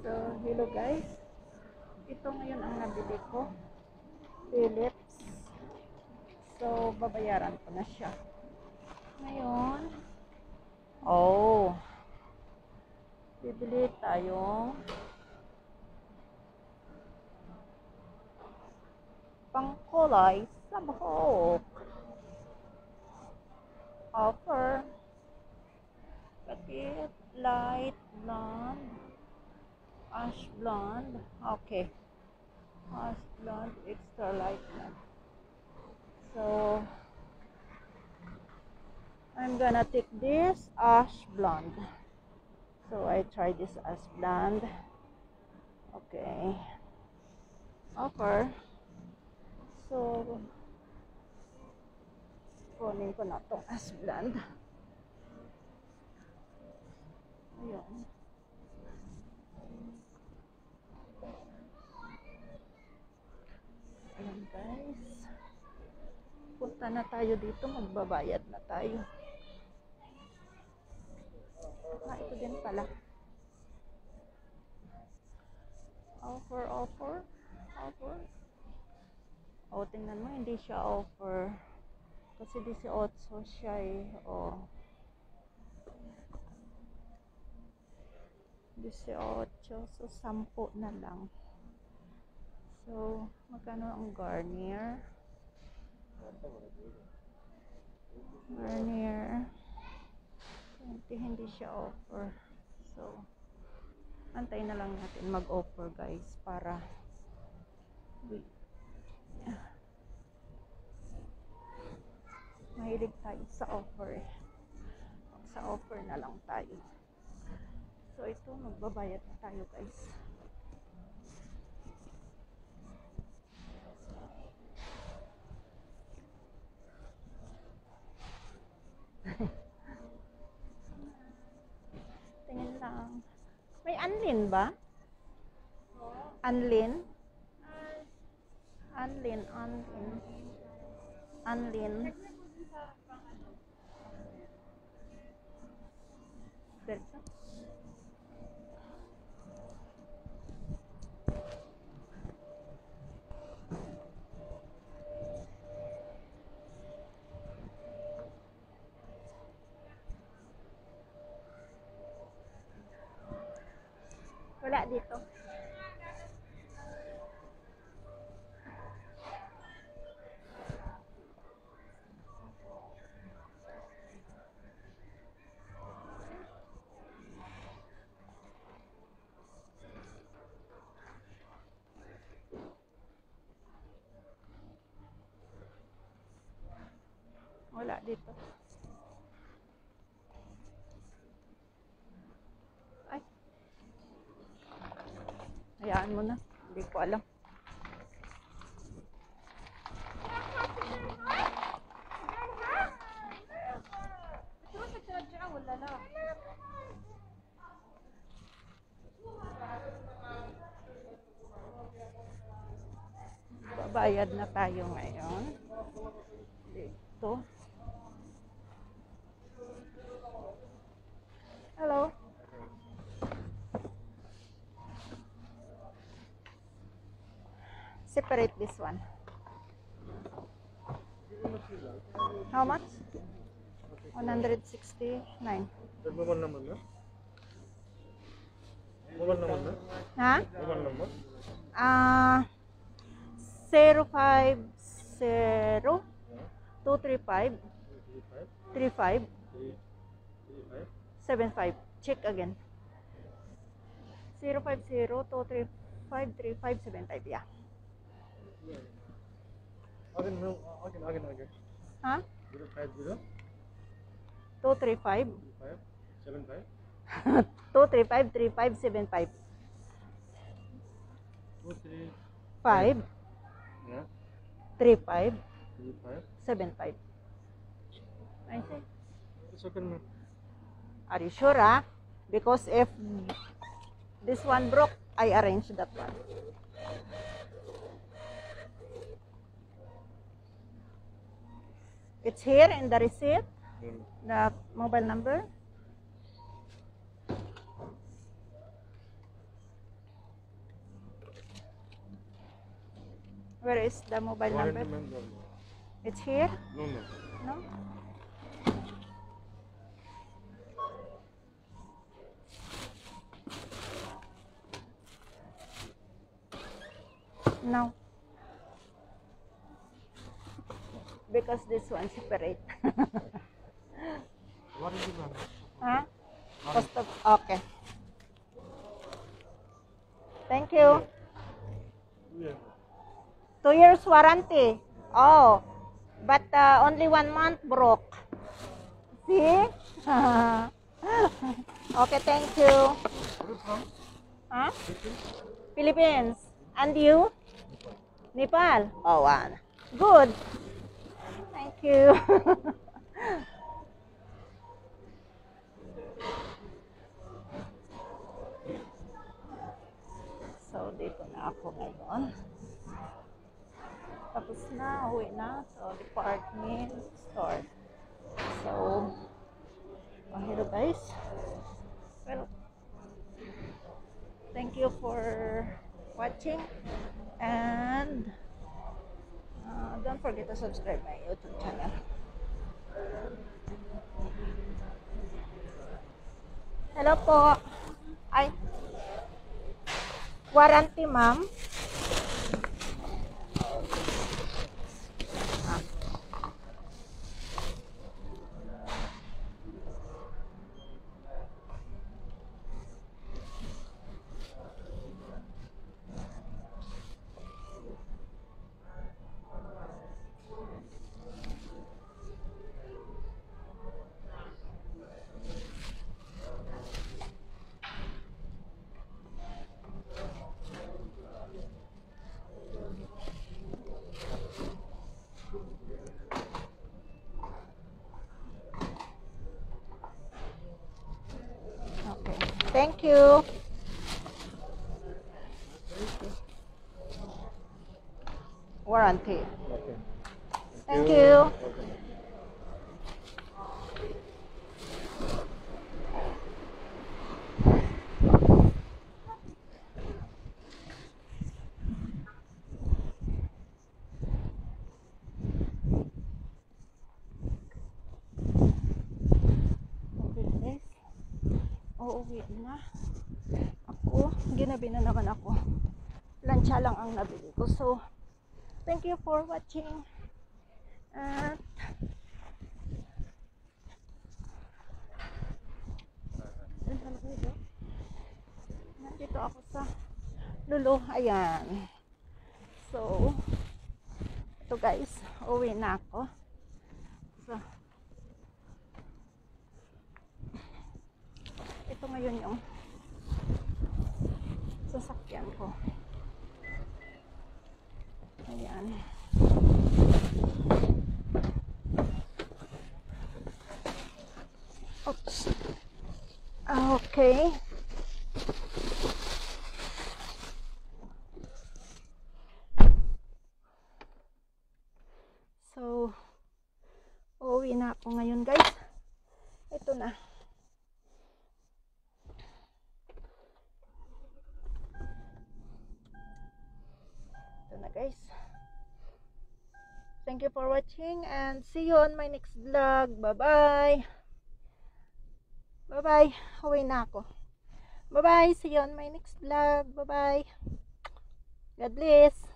So, hello guys. Ito ngayon ang nabili ko. Philips. So, babayaran ko na siya. Ngayon, bibili tayong pangkulay sa buhok. Offer. Petit, light, blonde, ash blonde. Okay. Ash blonde, extra light blonde. So, I'm gonna take this ash blonde. So, I try this ash blonde. Okay. Offer. So, kunin ko na itong ash blonde. Ayan. Ayan guys. Punta na tayo dito. Magbabayad na tayo. Ito din pala. Offer. Tingnan mo. Hindi siya offer. Kasi 18 siya eh. 18. So, 10 na lang. So, magkano ang Garnier? Garnier. 20, hindi siya offer. So, antayin na lang natin mag-offer guys para mahilig tayo sa offer eh. Sa offer na lang tayo. So, ito, magbabayad na tayo guys. Tingin lang. May Anlin ba? Anlin? Anlin. Bersa? Wala dito. Wala dito. Ay. Hayaan mo na. Hindi ko alam. Babayad na tayo ngayon. Dito. Hello. Separate this one. How much? 169. Mobile number na? Mobile number na? Ha? Mobile number? 050 235 35 75. Check again. 050 235 3575. Yeah. Again. Ha? 050 235 75 235 3575. 5 yeah 35 35 75. I see. it's okay ma'am. Are you sure, ah? Because if this one broke, I arrange that one. It's here in the receipt, the mobile number. Where is the mobile number? Warranty man, no. It's here? No, no. No? No. Because this one separate. Warranty man. Huh? Cost of, okay. Thank you. Yeah. 2 years warranty. Oh, but only 1 month broke. See? Okay, thank you. Where is from? Huh? Philippines. And you? Nepal. Oh, wow. Good. Thank you. So, dito na ako ngayon. Tapos na, uwi na. So, department store. So, hello guys. Well, thank you for watching. And don't forget to subscribe my YouTube channel. Hello po. Ay, warranty ma'am. Okay. Thank you. Warranty. Okay. Thank you. Okay. Okay guys. Uuwi na. Ako, ginabi na naman ako. Lansya lang ang nabili ko. So, thank you for watching. At nandito ako sa Lulu. Ayan. So, ito guys, uwi na ako. So, ito ngayon yung sasakyan ko. Ayan. Oops. Okay. So, uuwi na ako ngayon guys. Ito na. Ito na guys. Thank you for watching and see you on my next vlog. Bye-bye. Bye-bye. Uwi na ako. Bye-bye. See you on my next vlog. Bye-bye. God bless.